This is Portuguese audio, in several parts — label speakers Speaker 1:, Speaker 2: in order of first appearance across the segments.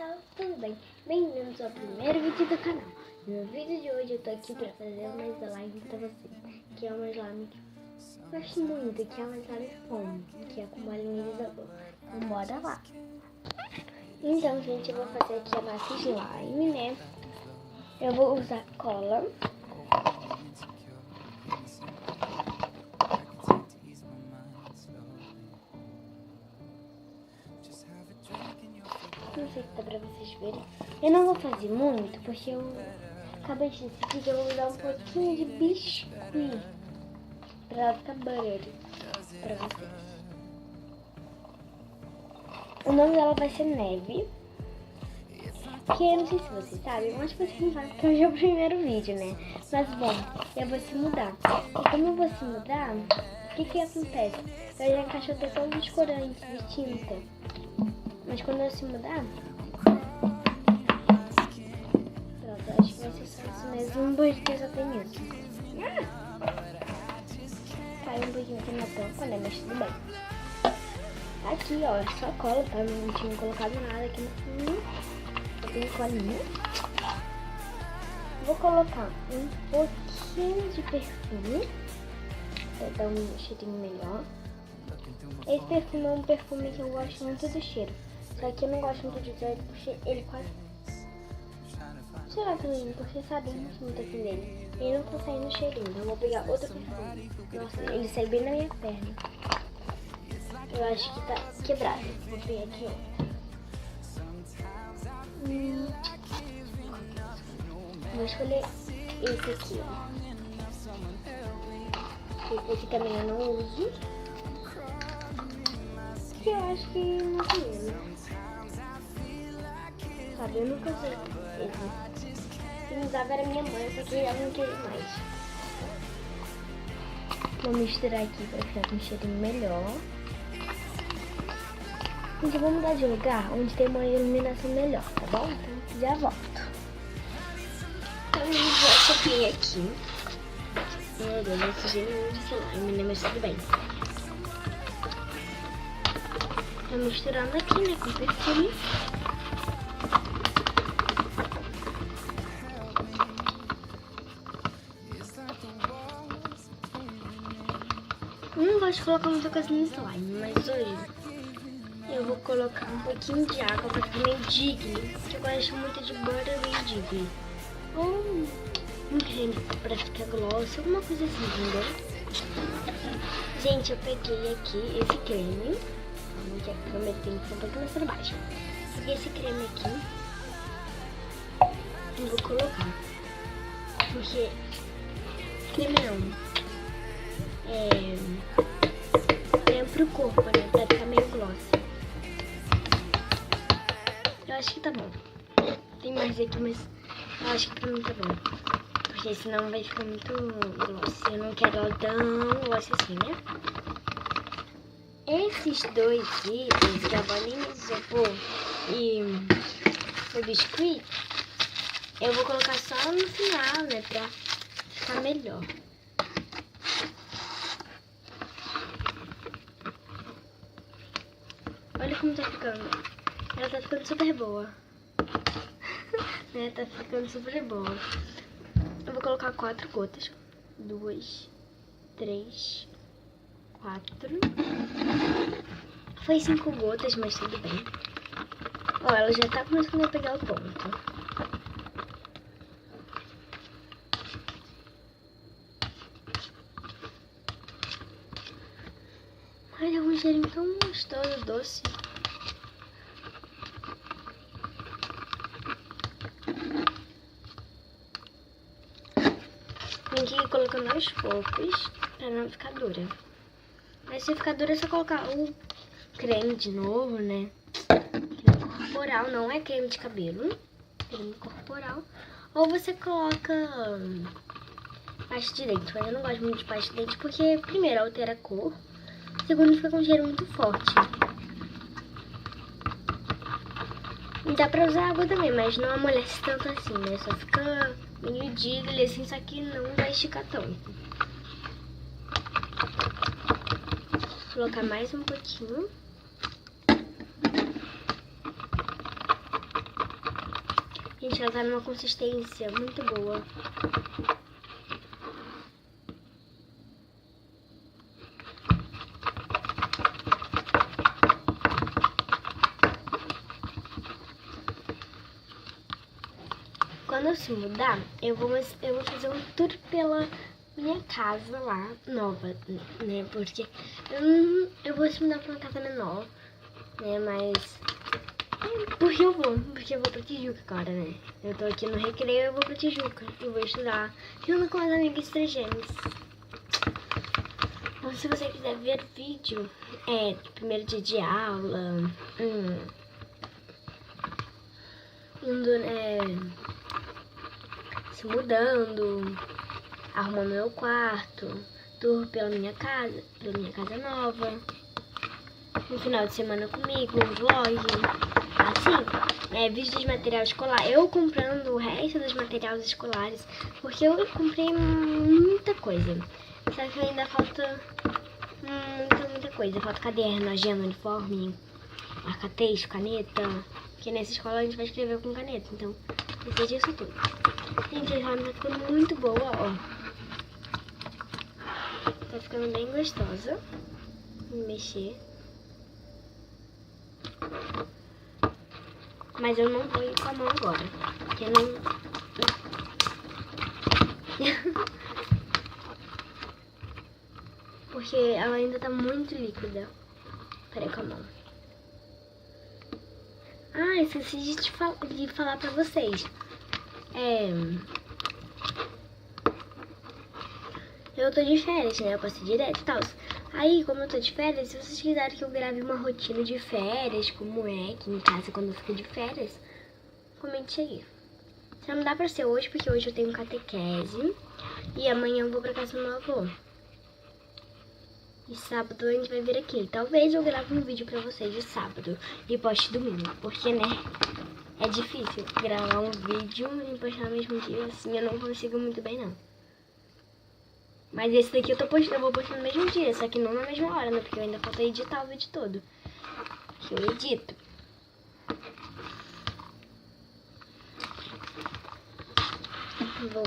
Speaker 1: pessoal, tudo bem? Bem-vindos ao primeiro vídeo do canal. No vídeo de hoje eu tô aqui pra fazer uma slime pra vocês, que é uma slime que eu gosto muito, que é uma slime foam, que é com bolinha de isopor. Então bora lá! Então, gente, eu vou fazer aqui a nossa slime, né? Eu vou usar cola. Não sei se dá pra vocês verem. Eu não vou fazer muito, porque eu acabei de decidir que eu vou dar um pouquinho de biscuit pra ficar butter pra vocês. O nome dela vai ser Neve. Que eu não sei se vocês sabem, eu acho que vocês não sabem, porque hoje é o primeiro vídeo, né? Mas bom, eu vou se mudar. E como eu vou se mudar, o que acontece? Eu já encaixo até todos os corantes de tinta. Mas quando eu se mudar... Pronto, acho que vai ser só isso mesmo, porque só tem isso. Caiu um pouquinho aqui na tampa, né? Mas tudo bem. Aqui, ó, é só cola, tá? Não tinha colocado nada aqui no fundo. Só tem colinha. Vou colocar um pouquinho de perfume pra dar um cheirinho melhor. Esse perfume é um perfume que eu gosto muito do cheiro. Só que eu não gosto muito de usar ele porque ele quase... Sei lá também, porque sabe, eu não gosto muito aqui dele. Ele não tá saindo cheirinho, então eu vou pegar outro perfume. Nossa, ele sai bem na minha perna. Eu acho que tá quebrado. Vou pegar aqui, ó. Vou escolher esse aqui, ó. Esse aqui também eu não uso. Que eu acho que não tem ele. Sabe, eu nunca usei esse. Quem usava era minha mãe, só que ela não queria mais. Vou misturar aqui pra ficar com um cheirinho melhor. Gente, eu vou mudar de lugar onde tem uma iluminação melhor, tá bom? Então já volto. Então eu vou subir aqui. Meu Deus, esse cheirinho de slime, né? Mas tudo bem. Tô misturando aqui, né, com perfume. Não gosto de colocar muita coisa no slime, mas hoje eu vou colocar um pouquinho de água pra ficar meio digle, que eu gosto muito de butter meio digle. Ou um creme pra ficar gloss, alguma coisa assim, entendeu? Gente, eu peguei aqui esse creme. Que a câmera tem que ser um pouquinho mais pra baixo. Peguei esse creme aqui e vou colocar. Porque creme não. É pro corpo, né? Pra ficar meio gloss. Eu acho que tá bom. Tem mais aqui, mas eu acho que pra mim tá bom. Porque senão vai ficar muito gloss. Eu não quero ela tão gloss assim, né? Esses dois itens, que é a bolinha de isopor e o biscuit, eu vou colocar só no final, né, pra ficar melhor. Olha como tá ficando. Ela tá ficando super boa. Né, tá ficando super boa. Eu vou colocar 4 gotas. 2, 3, 4. Foi 5 gotas, mas tudo bem. Ó, ela já tá começando a pegar o ponto. Ai, dá um cheirinho tão gostoso, doce. Tem que ir colocando aos poucos pra não ficar dura. Mas se ficar dura é só colocar o creme de novo, né? Creme corporal, não é creme de cabelo. Creme corporal. Ou você coloca pasta de dente. Mas eu não gosto muito de pasta de dente porque, primeiro, altera a cor. Segundo, fica com um cheiro muito forte. E dá pra usar água também, mas não amolece tanto assim, né? Só fica meio digle assim, só que não vai esticar tanto. Vou colocar mais um pouquinho. Gente, ela tá numa consistência muito boa. Quando eu se mudar, eu vou fazer um tour pela minha casa lá, nova, né? Porque eu vou se mudar pra uma casa menor, né? Mas... Porque eu vou pra Tijuca agora, né? Eu tô aqui no Recreio, eu vou pra Tijuca. Eu vou estudar junto com as amigas trigêmeas. Então, se você quiser ver vídeo, primeiro dia de aula, se mudando, arrumando meu quarto, tour pela minha casa nova, um final de semana comigo, um vlog, assim, vídeo de material escolar, eu comprando o resto dos materiais escolares, porque eu comprei muita coisa, só que ainda falta muita coisa, falta caderno, agenda, uniforme, marca-texto, caneta, porque nessa escola a gente vai escrever com caneta, então precisa disso tudo. Gente, a slime tá ficando muito boa, ó. Tá ficando bem gostosa de mexer. Mas eu não vou ir com a mão agora, porque não... porque ela ainda tá muito líquida. Peraí, com a mão. Ah, esqueci de falar pra vocês. Eu tô de férias, né? Eu passei direto e tal. Aí, como eu tô de férias, se vocês quiserem que eu grave uma rotina de férias, como é aqui em casa quando eu fico de férias, comente aí. Só não dá pra ser hoje, porque hoje eu tenho catequese e amanhã eu vou pra casa do meu avô. E sábado a gente vai vir aqui. Talvez eu grave um vídeo pra vocês de sábado e poste domingo, porque, né, é difícil gravar um vídeo e postar no mesmo dia, assim eu não consigo muito bem, não. Mas esse daqui eu vou postar no mesmo dia, só que não na mesma hora, né? Porque eu ainda falta editar o vídeo todo. Que eu edito. Vou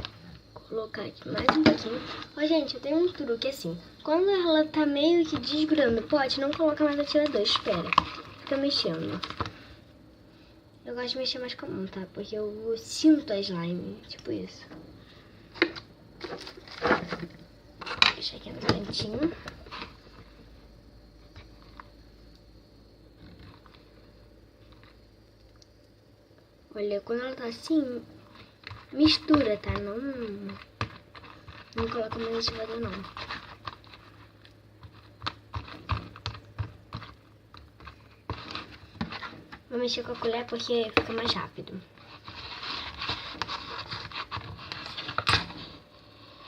Speaker 1: colocar aqui mais um pouquinho. Ó, gente, eu tenho um truque assim. Quando ela tá meio que desgrudando o pote, não coloca mais atirador, espera. Fica mexendo. Eu gosto de mexer mais com a mão, tá? Porque eu sinto a slime, tipo isso. Deixa aqui no cantinho. Olha, quando ela tá assim, mistura, tá? Não coloca mais ativador, não. Vou mexer com a colher porque fica mais rápido.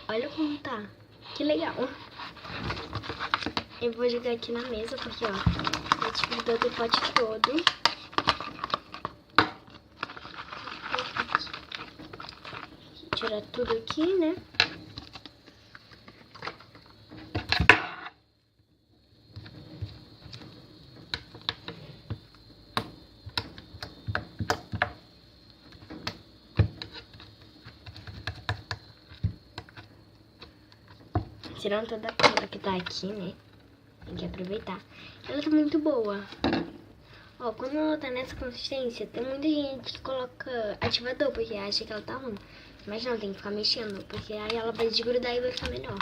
Speaker 1: Olha como tá. Que legal. Eu vou jogar aqui na mesa porque, ó, eu tive o pote todo. Tirar tudo aqui, né? Tirando toda a pedra que tá aqui, né? Tem que aproveitar. Ela tá muito boa. Ó, quando ela tá nessa consistência, tem muita gente que coloca ativador porque acha que ela tá ruim. Mas não, tem que ficar mexendo, porque aí ela vai desgrudar e vai ficar melhor.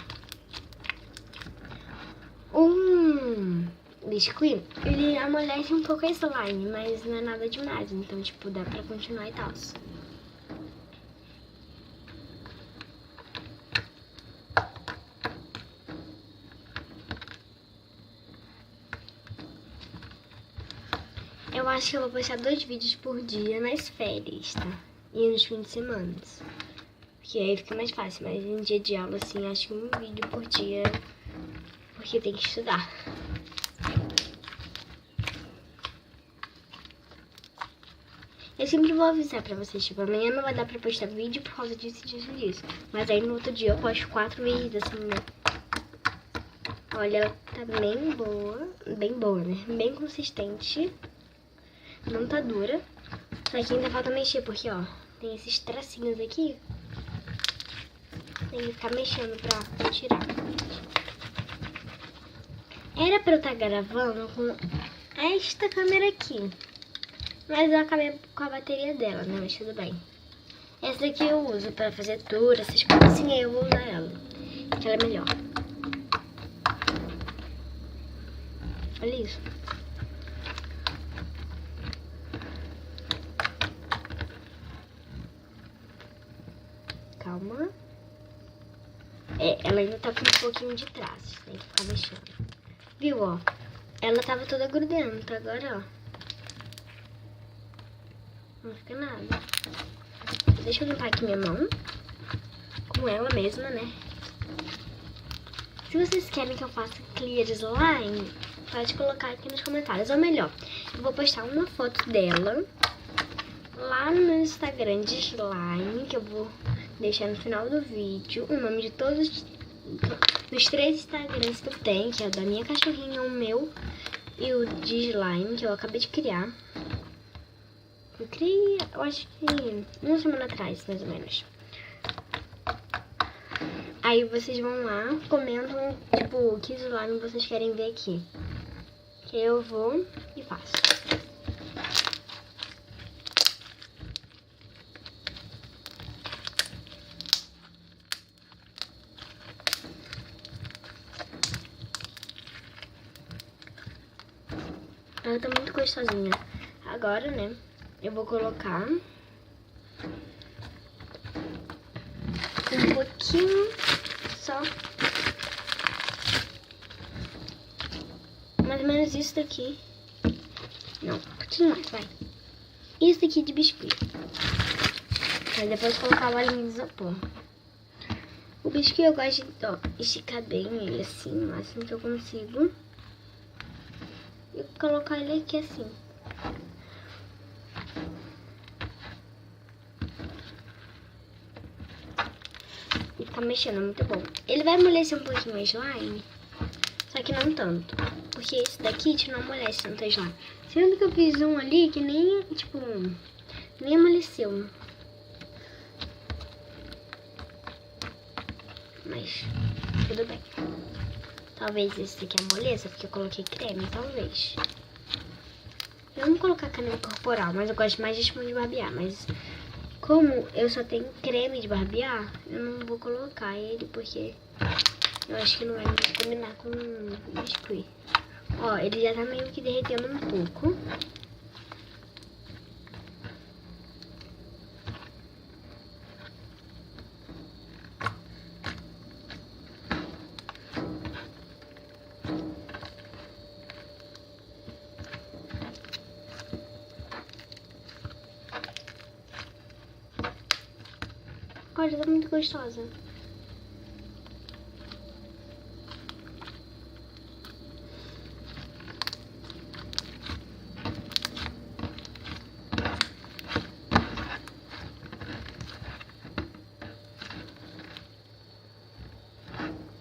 Speaker 1: Biscuit, ele amolece um pouco a slime, mas não é nada demais. Então, tipo, dá pra continuar e tal. Eu acho que eu vou postar 2 vídeos por dia nas férias, tá? E nos fins de semana. Porque aí fica mais fácil, mas em dia de aula, assim, acho que um vídeo por dia, porque tem que estudar. Eu sempre vou avisar pra vocês, tipo, amanhã não vai dar pra postar vídeo por causa disso e disso e disso. Mas aí no outro dia eu posto 4 vídeos, assim, né? Olha, ela tá bem boa, né? Bem consistente. Não tá dura. Só que ainda falta mexer, porque, ó, tem esses tracinhos aqui. Tem que ficar mexendo pra tirar. Era pra eu estar gravando com esta câmera aqui. Mas eu acabei com a bateria dela, né? Mas tudo bem. Essa daqui eu uso pra fazer tour, essas coisas assim, aí eu vou usar ela. Que ela é melhor. Olha isso. Calma. Ela ainda tá com um pouquinho de traços. Tem que ficar mexendo. Viu, ó? Ela tava toda grudenta. Agora, ó. Não fica nada. Deixa eu limpar aqui minha mão. Com ela mesma, né? Se vocês querem que eu faça clear slime, pode colocar aqui nos comentários. Ou melhor, eu vou postar uma foto dela lá no meu Instagram de slime, que eu vou deixar no final do vídeo o nome de todos os 3 Instagrams que eu tenho, que é o da minha cachorrinha, o meu e o de slime, que eu acabei de criar. Eu criei, eu acho que uma semana atrás, mais ou menos. Aí vocês vão lá, comentam, tipo, que slime vocês querem ver aqui. Que eu vou e faço. Ela tá muito gostosinha. Agora, né, eu vou colocar um pouquinho só. Mais ou menos isso daqui. Não, um pouquinho mais, vai. Isso daqui de biscuit. Aí depois colocar o alho de isopor. O biscuit eu gosto de esticar bem ele assim, o máximo que eu consigo. E colocar ele aqui assim. E ficar mexendo, é muito bom. Ele vai amolecer um pouquinho o slime, só que não tanto. Porque esse daqui não amolece tanto o slime. Sendo que eu fiz um ali que nem, tipo, nem amoleceu. Mas tudo bem. Talvez esse daqui amoleça, porque eu coloquei creme, talvez. Eu não vou colocar canela corporal, mas eu gosto mais de espuma de barbear. Mas como eu só tenho creme de barbear, eu não vou colocar ele, porque eu acho que não vai combinar com biscuit. Ó, ele já tá meio que derretendo um pouco. Olha, tá muito gostosa.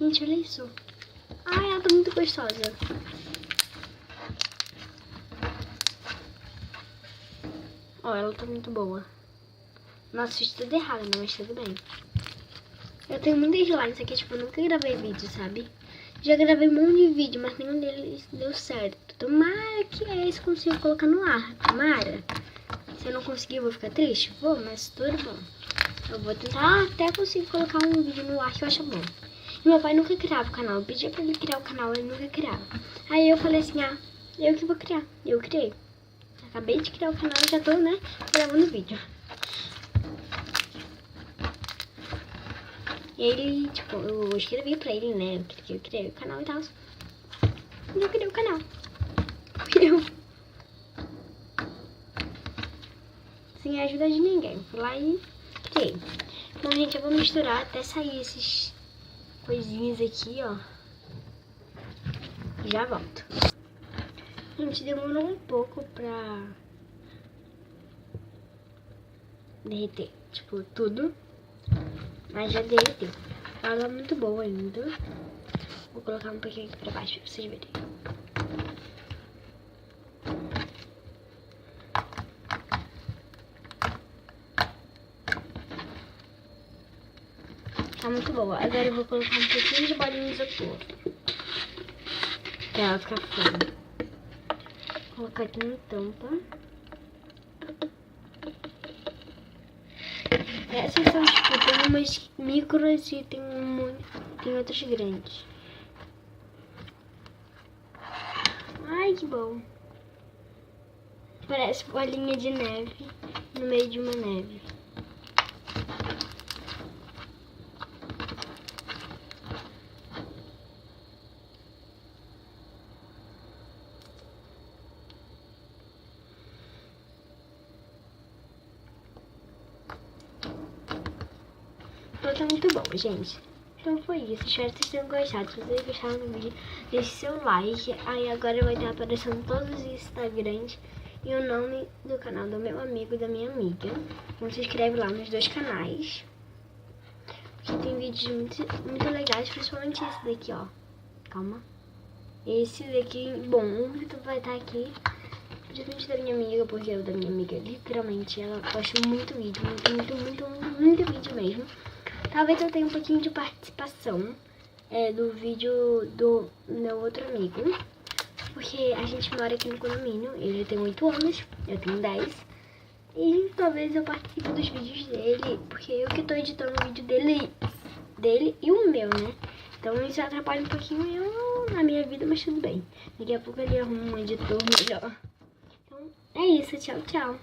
Speaker 1: Gente, olha isso. Ai, ela tá muito gostosa. Ó, ela tá muito boa. Nossa, fiz tudo errado, né? Mas tudo bem. Eu tenho muitas slides aqui, tipo, eu nunca gravei vídeo, sabe? Já gravei um monte de vídeo, mas nenhum deles deu certo. Tomara que esse consiga colocar no ar. Tomara. Se eu não conseguir, eu vou ficar triste? Vou, mas tudo bom. Eu vou tentar até conseguir colocar um vídeo no ar que eu acho bom. E meu pai nunca criava o canal. Eu pedia pra ele criar o canal, ele nunca criava. Aí eu falei assim, eu que vou criar. Eu criei. Acabei de criar o canal e já tô, né, gravando vídeo. E ele, tipo, eu escrevi pra ele, né, que eu criei o canal e tal. E eu criei o canal. Sem a ajuda de ninguém. Fui lá e criei. Então, gente, eu vou misturar até sair esses coisinhas aqui, ó. E já volto. Gente, demorou um pouco pra derreter, tipo, tudo. Mas já derreteu. Ela tá muito boa ainda. Vou colocar um pouquinho aqui pra baixo pra vocês verem. Tá muito boa. Agora eu vou colocar um pouquinho de bolinha de isopor. Pra ela ficar fora. Vou colocar aqui na tampa. Essas são, tipo, tem umas micros e tem outras grandes. Ai, que bom. Parece bolinha de neve no meio de uma neve. Então tá muito bom, gente. Então foi isso. Espero que vocês tenham gostado. Se vocês gostaram do vídeo, deixe seu like. Aí agora vai estar aparecendo todos os Instagrams e o nome do canal do meu amigo e da minha amiga. Então se inscreve lá nos dois canais. Que tem vídeos muito legais, principalmente esse daqui, ó. Calma. Esse daqui, bom, o vídeo vai estar aqui. Principalmente da minha amiga, porque o da minha amiga, literalmente, ela posta muito vídeo. Muito vídeo mesmo. Talvez eu tenha um pouquinho de participação do vídeo do meu outro amigo. Porque a gente mora aqui no condomínio. Ele tem 8 anos, eu tenho 10. E talvez eu participe dos vídeos dele. Porque eu que tô editando o vídeo dele e o meu, né? Então isso atrapalha um pouquinho na minha vida, mas tudo bem. Daqui a pouco ele arruma um editor melhor. Então é isso, tchau, tchau.